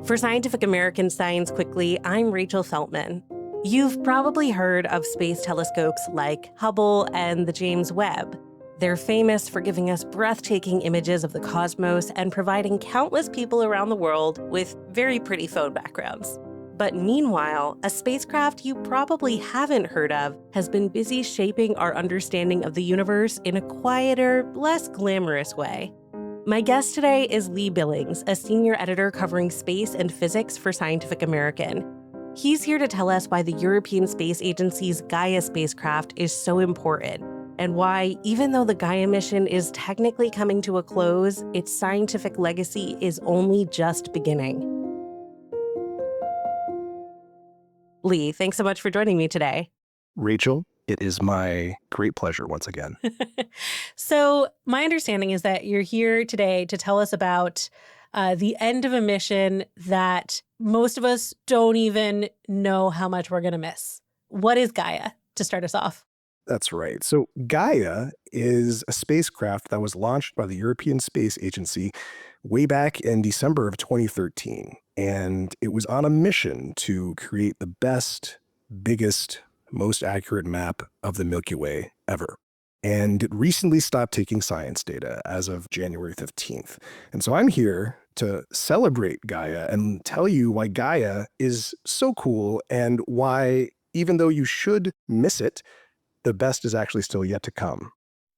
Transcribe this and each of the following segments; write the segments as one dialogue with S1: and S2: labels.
S1: For Scientific American Science Quickly, I'm Rachel Feltman. You've probably heard of space telescopes like Hubble and the James Webb. They're famous for giving us breathtaking images of the cosmos and providing countless people around the world with very pretty phone backgrounds. But meanwhile, a spacecraft you probably haven't heard of has been busy shaping our understanding of the universe in a quieter, less glamorous way. My guest today is Lee Billings, a senior editor covering space and physics for Scientific American. He's here to tell us why the European Space Agency's Gaia spacecraft is so important, and why, even though the Gaia mission is technically coming to a close, its scientific legacy is only just beginning. Lee, thanks so much for joining me today.
S2: Rachel, it is my great pleasure once again.
S1: So my understanding is that you're here today to tell us about the end of a mission that most of us don't even know how much we're going to miss. What is Gaia, to start us off?
S2: That's right. So Gaia is a spacecraft that was launched by the European Space Agency way back in December of 2013. And it was on a mission to create the best, biggest, most accurate map of the Milky Way ever. And it recently stopped taking science data as of January 15th. And so I'm here to celebrate Gaia and tell you why Gaia is so cool and why, even though you should miss it, the best is actually still yet to come.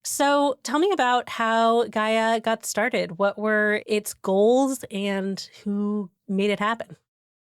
S1: So tell me about how Gaia got started. What were its goals and who made it happen?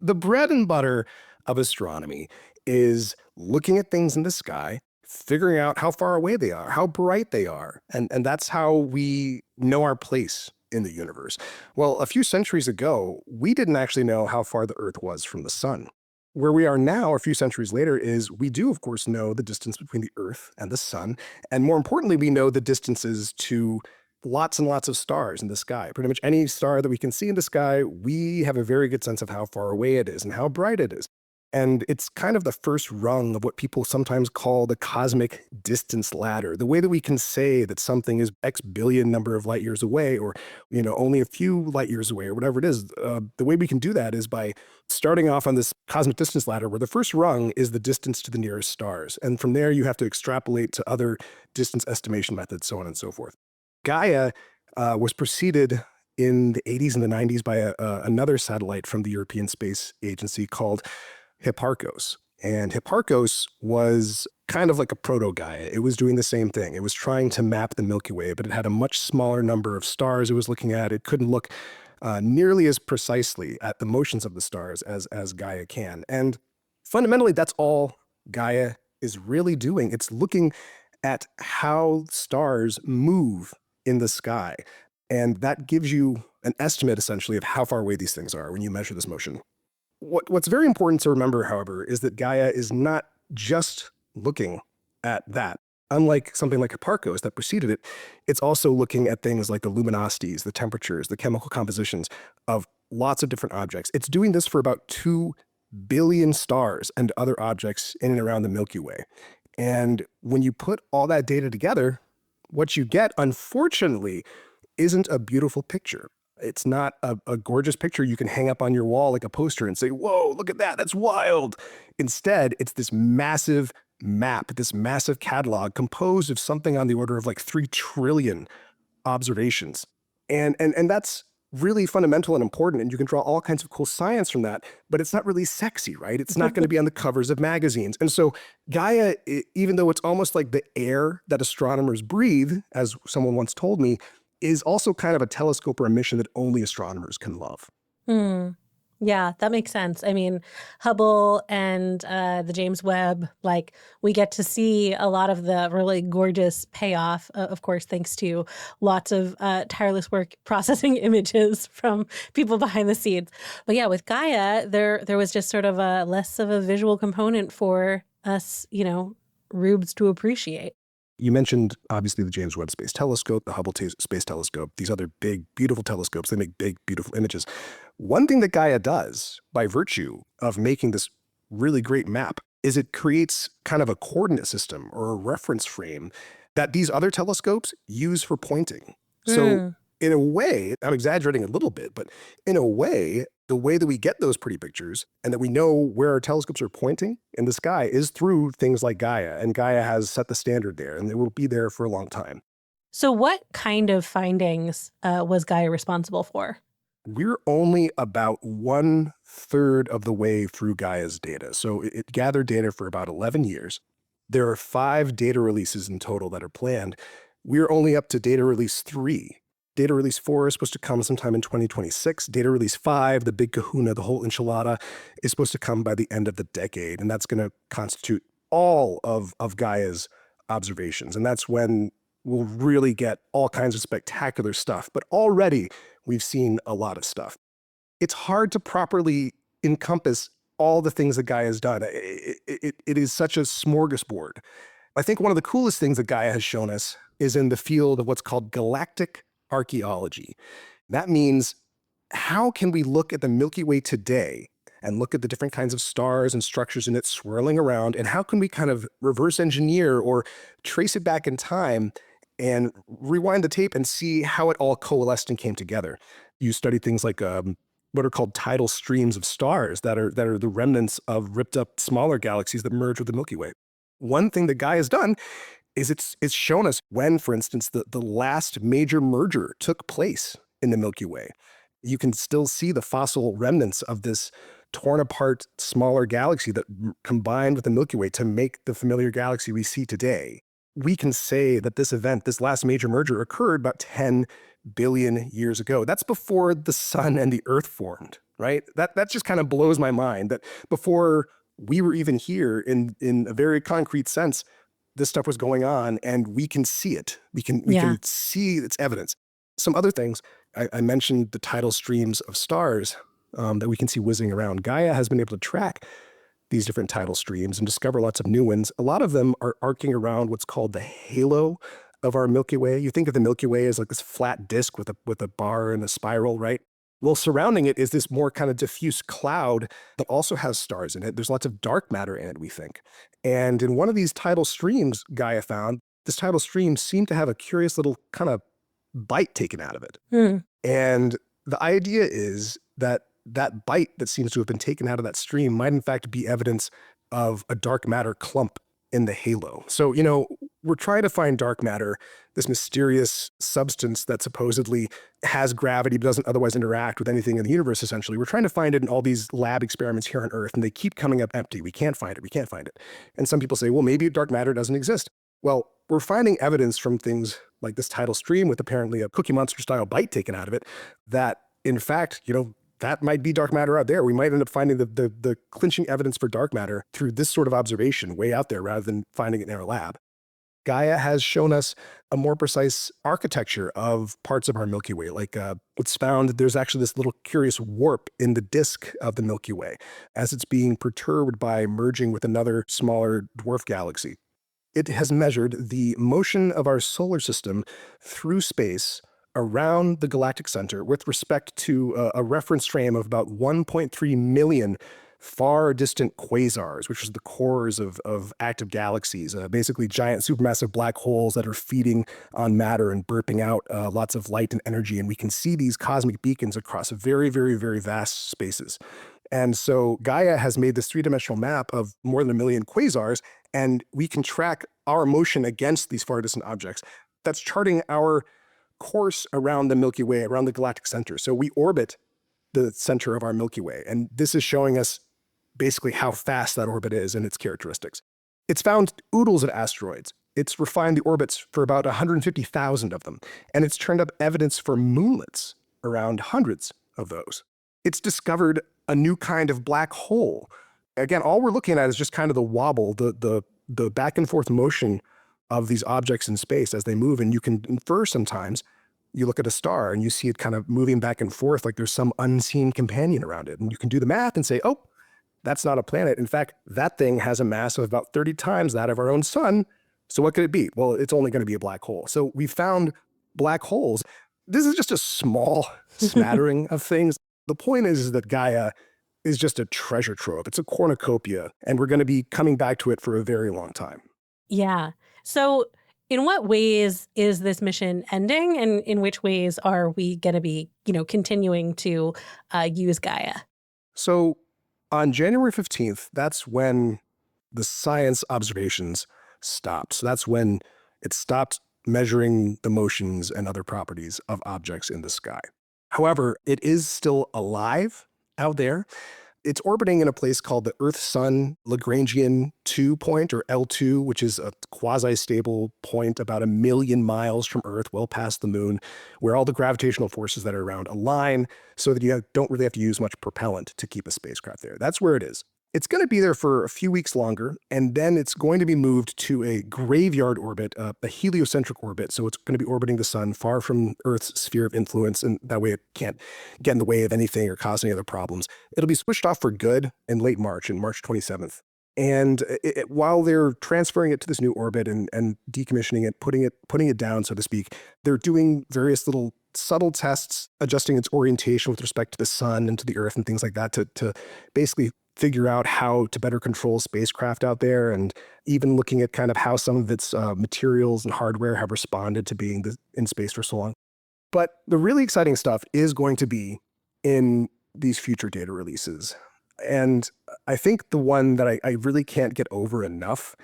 S2: The bread and butter of astronomy is looking at things in the sky, figuring out how far away they are, how bright they are. And that's how we know our place in the universe. Well, a few centuries ago, we didn't actually know how far the Earth was from the sun. Where we are now, a few centuries later, is we do, of course, know the distance between the Earth and the sun. And more importantly, we know the distances to lots and lots of stars in the sky. Pretty much any star that we can see in the sky, we have a very good sense of how far away it is and how bright it is. And it's kind of the first rung of what people sometimes call the cosmic distance ladder, the way that we can say that something is X billion number of light years away, or, only a few light years away, or whatever it is. The way we can do that is by starting off on this cosmic distance ladder, where the first rung is the distance to the nearest stars. And from there, you have to extrapolate to other distance estimation methods, so on and so forth. Gaia was preceded in the 80s and the 90s by another satellite from the European Space Agency called Hipparcos. And Hipparcos was kind of like a proto-Gaia. It was doing the same thing. It was trying to map the Milky Way, but it had a much smaller number of stars it was looking at. It couldn't look nearly as precisely at the motions of the stars as Gaia can. And fundamentally, that's all Gaia is really doing. It's looking at how stars move in the sky. And that gives you an estimate, essentially, of how far away these things are when you measure this motion. What's very important to remember, however, is that Gaia is not just looking at that. Unlike something like Hipparcos that preceded it, it's also looking at things like the luminosities, the temperatures, the chemical compositions of lots of different objects. It's doing this for about 2 billion stars and other objects in and around the Milky Way. And when you put all that data together, what you get, unfortunately, isn't a beautiful picture. It's not a gorgeous picture you can hang up on your wall like a poster and say, whoa, look at that, that's wild. Instead, it's this massive map, this massive catalog composed of something on the order of like 3 trillion observations. And that's really fundamental and important, and you can draw all kinds of cool science from that, but it's not really sexy, right? It's not going to be on the covers of magazines. And so Gaia, even though it's almost like the air that astronomers breathe, as someone once told me, is also kind of a telescope or a mission that only astronomers can love.
S1: Yeah, that makes sense. I mean, Hubble and the James Webb, we get to see a lot of the really gorgeous payoff, of course, thanks to lots of tireless work processing images from people behind the scenes. But yeah, with Gaia, there was just sort of a less of a visual component for us, rubes to appreciate.
S2: You mentioned, obviously, the James Webb Space Telescope, the Hubble Space Telescope, these other big, beautiful telescopes. They make big, beautiful images. One thing that Gaia does, by virtue of making this really great map, is it creates kind of a coordinate system or a reference frame that these other telescopes use for pointing. So In a way, I'm exaggerating a little bit, but in a way, the way that we get those pretty pictures and that we know where our telescopes are pointing in the sky is through things like Gaia. And Gaia has set the standard there, and it will be there for a long time.
S1: So, what kind of findings was Gaia responsible for?
S2: We're only about 1/3 of the way through Gaia's data. So it gathered data for about 11 years. There are 5 data releases in total that are planned. We're only up to data release 3. Data release 4 is supposed to come sometime in 2026. Data release 5, the big kahuna, the whole enchilada, is supposed to come by the end of the decade. And that's going to constitute all of Gaia's observations. And that's when we'll really get all kinds of spectacular stuff. But already we've seen a lot of stuff. It's hard to properly encompass all the things that Gaia has done. It is such a smorgasbord. I think one of the coolest things that Gaia has shown us is in the field of what's called galactic archaeology. That means, how can we look at the Milky Way today and look at the different kinds of stars and structures in it swirling around, and how can we kind of reverse engineer or trace it back in time and rewind the tape and see how it all coalesced and came together? You study things like what are called tidal streams of stars that are the remnants of ripped up smaller galaxies that merge with the Milky Way. One thing that Gaia has done is it's shown us when, for instance, the last major merger took place in the Milky Way. You can still see the fossil remnants of this torn apart smaller galaxy that combined with the Milky Way to make the familiar galaxy we see today. We can say that this event, this last major merger, occurred about 10 billion years ago. That's before the sun and the earth formed, right? That just kind of blows my mind, that before we were even here in a very concrete sense, this stuff was going on, and we can see it. We can see its evidence. Some other things, I mentioned the tidal streams of stars that we can see whizzing around. Gaia has been able to track these different tidal streams and discover lots of new ones. A lot of them are arcing around what's called the halo of our Milky Way. You think of the Milky Way as like this flat disk with a bar and a spiral, right? Well, surrounding it is this more kind of diffuse cloud that also has stars in it. There's lots of dark matter in it, we think. And in one of these tidal streams Gaia found, this tidal stream seemed to have a curious little kind of bite taken out of it. And the idea is that that bite that seems to have been taken out of that stream might in fact be evidence of a dark matter clump in the halo. So, we're trying to find dark matter, this mysterious substance that supposedly has gravity but doesn't otherwise interact with anything in the universe, essentially. We're trying to find it in all these lab experiments here on Earth, and they keep coming up empty. We can't find it. We can't find it. And some people say, well, maybe dark matter doesn't exist. Well, we're finding evidence from things like this tidal stream with apparently a Cookie Monster-style bite taken out of it that, in fact, that might be dark matter out there. We might end up finding the clinching evidence for dark matter through this sort of observation way out there rather than finding it in our lab. Gaia has shown us a more precise architecture of parts of our Milky Way. Like what's found, there's actually this little curious warp in the disk of the Milky Way as it's being perturbed by merging with another smaller dwarf galaxy. It has measured the motion of our solar system through space around the galactic center with respect to a reference frame of about 1.3 million far distant quasars, which is the cores of active galaxies, basically giant supermassive black holes that are feeding on matter and burping out lots of light and energy. And we can see these cosmic beacons across very, very, very vast spaces. And so Gaia has made this three-dimensional map of more than 1 million quasars, and we can track our motion against these far distant objects. That's charting our course around the Milky Way, around the galactic center. So we orbit the center of our Milky Way, and this is showing us basically how fast that orbit is and its characteristics. It's found oodles of asteroids. It's refined the orbits for about 150,000 of them, and it's turned up evidence for moonlets around hundreds of those. It's discovered a new kind of black hole. Again, all we're looking at is just kind of the wobble, the back and forth motion of these objects in space as they move, and you can infer sometimes. You look at a star and you see it kind of moving back and forth like there's some unseen companion around it. And you can do the math and say, oh, that's not a planet. In fact, that thing has a mass of about 30 times that of our own sun. So what could it be? Well, it's only going to be a black hole. So we found black holes. This is just a small smattering of things. The point is that Gaia is just a treasure trove. It's a cornucopia, and we're going to be coming back to it for a very long time.
S1: Yeah. So In what ways is this mission ending, and in which ways are we going to be, continuing to use Gaia?
S2: So on January 15th, that's when the science observations stopped. So that's when it stopped measuring the motions and other properties of objects in the sky. However, it is still alive out there. It's orbiting in a place called the Earth-Sun Lagrangian 2 point, or L2, which is a quasi-stable point about 1,000,000 miles from Earth, well past the moon, where all the gravitational forces that are around align so that you don't really have to use much propellant to keep a spacecraft there. That's where it is. It's going to be there for a few weeks longer, and then it's going to be moved to a graveyard orbit, a heliocentric orbit. So it's going to be orbiting the sun far from Earth's sphere of influence, and that way it can't get in the way of anything or cause any other problems. It'll be switched off for good in late March, in March 27th. And while they're transferring it to this new orbit and decommissioning it, putting it down, so to speak, they're doing various little subtle tests, adjusting its orientation with respect to the sun and to the Earth and things like that to basically figure out how to better control spacecraft out there, and even looking at kind of how some of its materials and hardware have responded to being in space for so long. But the really exciting stuff is going to be in these future data releases. And I think the one that I really can't get over enough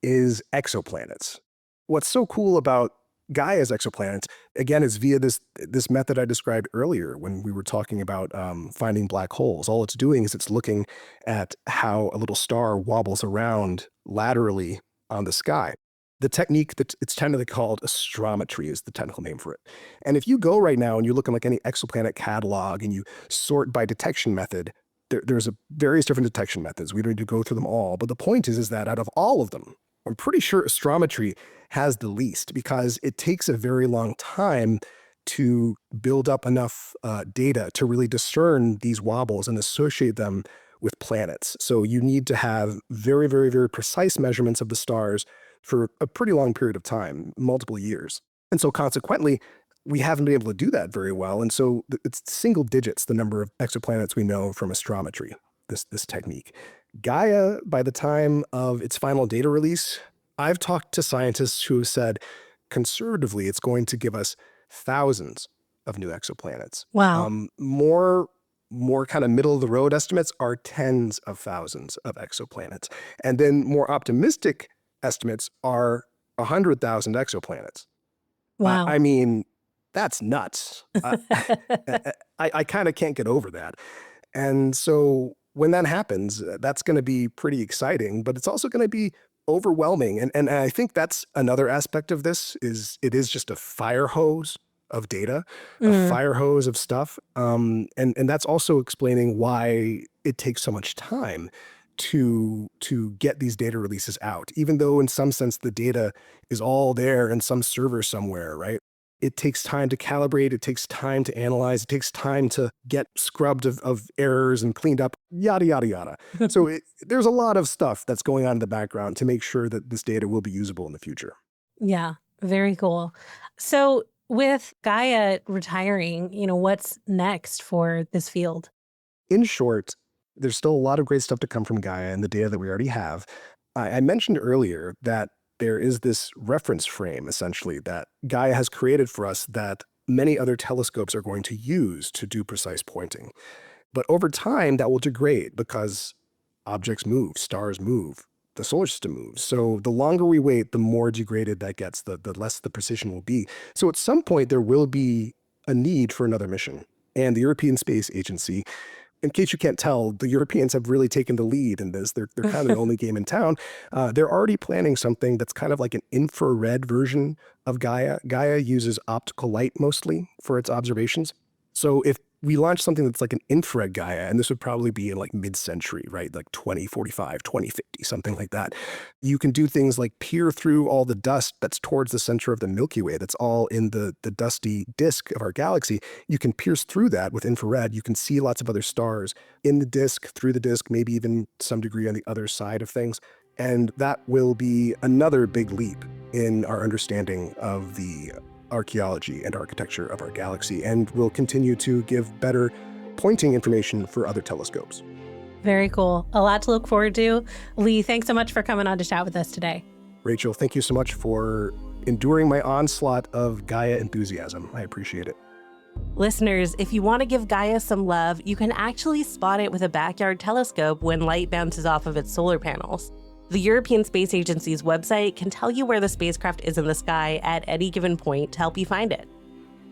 S2: is exoplanets. What's so cool about Gaia's exoplanets, again, is via this method I described earlier when we were talking about finding black holes. All it's doing is it's looking at how a little star wobbles around laterally on the sky. The technique that it's technically called astrometry is the technical name for it. And if you go right now and you look in like any exoplanet catalog and you sort by detection method, there's various different detection methods. We don't need to go through them all. But the point is that out of all of them, I'm pretty sure astrometry has the least, because it takes a very long time to build up enough data to really discern these wobbles and associate them with planets. So you need to have very, very, very precise measurements of the stars for a pretty long period of time, multiple years. And so consequently, we haven't been able to do that very well. And so it's single digits, the number of exoplanets we know from astrometry, this technique. Gaia, by the time of its final data release, I've talked to scientists who have said, conservatively, it's going to give us thousands of new exoplanets.
S1: Wow.
S2: More kind of middle of the road estimates are tens of thousands of exoplanets. And then more optimistic estimates are 100,000 exoplanets.
S1: Wow.
S2: I mean, that's nuts. I kind of can't get over that. And so when that happens, that's going to be pretty exciting, but it's also going to be overwhelming. And I think that's another aspect of this is it is just a fire hose of data, a fire hose of stuff. And that's also explaining why it takes so much time to get these data releases out, even though in some sense the data is all there in some server somewhere, right? It takes time to calibrate, it takes time to analyze, it takes time to get scrubbed of errors and cleaned up, yada, yada, yada. So there's a lot of stuff that's going on in the background to make sure that this data will be usable in the future.
S1: Yeah, very cool. So with Gaia retiring, what's next for this field?
S2: In short, there's still a lot of great stuff to come from Gaia and the data that we already have. I mentioned earlier that there is this reference frame, essentially, that Gaia has created for us that many other telescopes are going to use to do precise pointing. But over time, that will degrade because objects move, stars move, the solar system moves. So the longer we wait, the more degraded that gets, the less the precision will be. So at some point, there will be a need for another mission. And the European Space Agency, in case you can't tell, the Europeans have really taken the lead in this. They're kind of the only game in town. They're already planning something that's kind of like an infrared version of Gaia. Gaia uses optical light mostly for its observations. So if we launch something that's like an infrared Gaia, and this would probably be in like mid-century, right? Like 2045, 2050, something like that. You can do things like peer through all the dust that's towards the center of the Milky Way, that's all in the dusty disk of our galaxy. You can pierce through that with infrared. You can see lots of other stars in the disk, through the disk, maybe even some degree on the other side of things. And that will be another big leap in our understanding of the archaeology and architecture of our galaxy, and will continue to give better pointing information for other telescopes.
S1: Very cool. A lot to look forward to. Lee, thanks so much for coming on to chat with us today.
S2: Rachel, thank you so much for enduring my onslaught of Gaia enthusiasm. I appreciate it.
S1: Listeners, if you want to give Gaia some love, you can actually spot it with a backyard telescope when light bounces off of its solar panels. The European Space Agency's website can tell you where the spacecraft is in the sky at any given point to help you find it.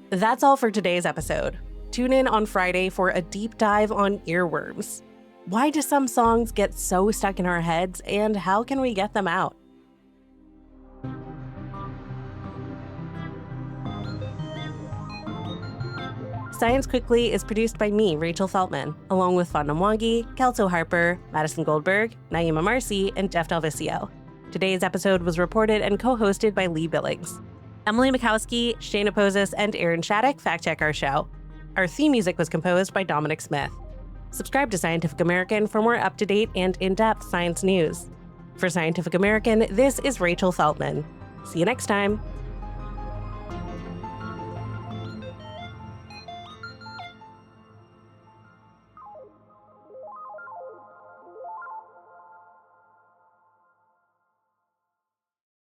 S1: That's all for today's episode. Tune in on Friday for a deep dive on earworms. Why do some songs get so stuck in our heads, and how can we get them out? Science Quickly is produced by me, Rachel Feltman, along with Fonda Mwangi, Kelso Harper, Madison Goldberg, Naima Marcy, and Jeff Delvicio. Today's episode was reported and co-hosted by Lee Billings. Emily Mikowski, Shayna Pozis, and Aaron Shattuck fact-check our show. Our theme music was composed by Dominic Smith. Subscribe to Scientific American for more up-to-date and in-depth science news. For Scientific American, this is Rachel Feltman. See you next time.